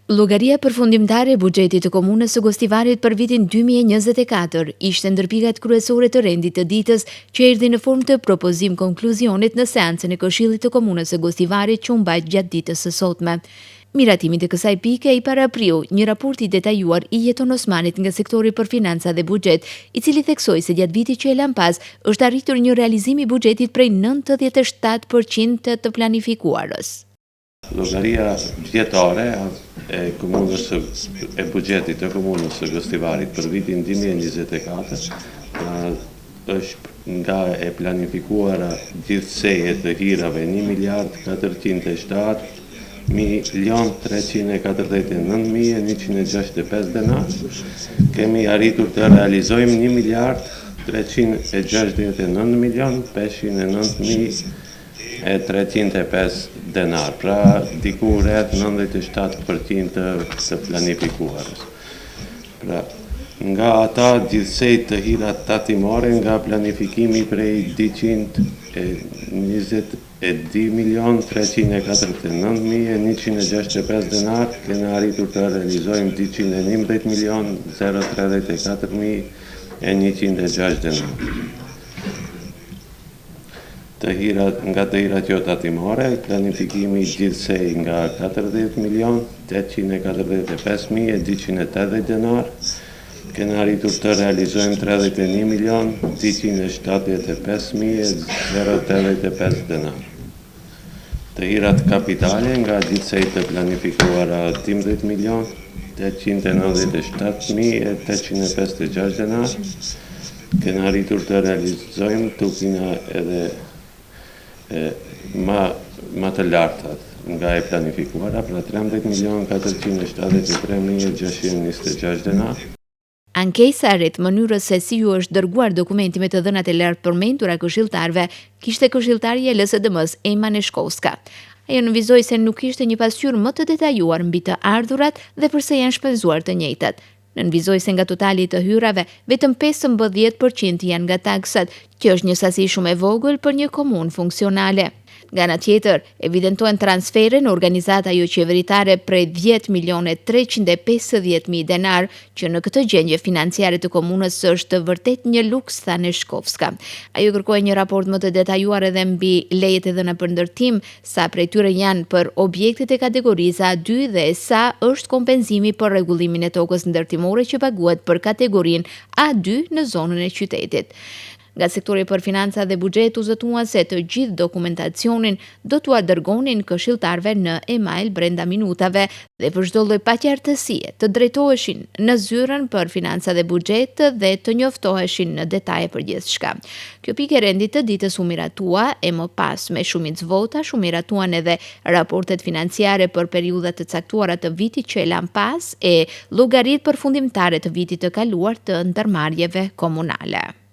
Llogaria përfundimtare e buxhetit të komunës së Gostivarit për vitin 2024 ishte ndër pikat kryesore të rendit të ditës që erdhi në formë të propozim konkluzionit në seancën e Këshillit të Komunës së Gostivarit që u mbajt gjatë ditës së sotme. Miratimi të kësaj pike i parapriu një raport i detajuar i Jeton Osmanit nga sektori për financa dhe buxhet, i cili theksoi se gjatë vitit që e lan pas është arritur një realizim i buxhetit prej 97% të planifikuarës. Llogaria vjetare e komunës e buxhetit të komunës së Gostivarit për vitin 2024 është nga e planifikuara gjithsej të hirave 1.349.165 denar. Kemi arritur të realizojmë 1.369.509.305 denar, pra diku rreth 97% të planifikuarës. Pra, nga ata gjithsej të hirat tatimore nga planifikimi prej 222.349.165 denar, kena arritur të realizojmë 211.034.106 denar. Nga të hirat jo tatimore, planifikimi gjithsej nga 40.845.280 denar, kena arritur të realizojmë 31.275.085 denar. Të hirat kapitale nga gjithsej të planifikuara 12.897.856 denar, kena arritur të realizojmë tukina edhe ma të lartat nga e planifikuara, pra 13.473.626 denar. Ankesa rreth mënyrës se si ju është dërguar dokumenti me të dhënat e lartë përmendura këshilltarëve, kishte këshilltarja e LSDM-s Ema Neshkovska. Ajo nënvizoi se nuk kishte një pasqyrë më të detajuar mbi të ardhurat dhe pse janë shpenzuar të njëjtat. Nënvizoi se nga totali të hyrave, vetëm 15% janë nga taksat, që është një sasi shumë e vogël për një komunë funksionale. Nga ana tjetër, evidentohen transfere në organizata jo qeveritare prej 10.350.000 denar, që në këtë gjendje financiare të komunës është vërtet një luks, tha Neshkovska. Ajo kërkoi një raport më të detajuar edhe mbi lejet e dhëna për ndërtim, sa prej tyre janë për objektet e kategorisë A2 dhe sa është kompenzimi për rregullimin e tokës ndërtimore që paguhet për kategorinë A2 në zonën e qytetit. Nga sektori për financa dhe buxhet u zëtua se të gjithë dokumentacionin do t'u dërgonin këshilltarëve në email brenda minutave dhe për çdo lloj paqartësie të drejtoheshin në zyrën për financa dhe buxhet dhe të njoftoheshin në detaje për gjithçka. Kjo pikë rendit të ditës u miratua e më pas me shumicë votash u miratuan edhe raportet financiare për periudhat të caktuara të vitit që e lan pas e llogaritë përfundimtare të vitit të kaluar të ndërmarrjeve komunale.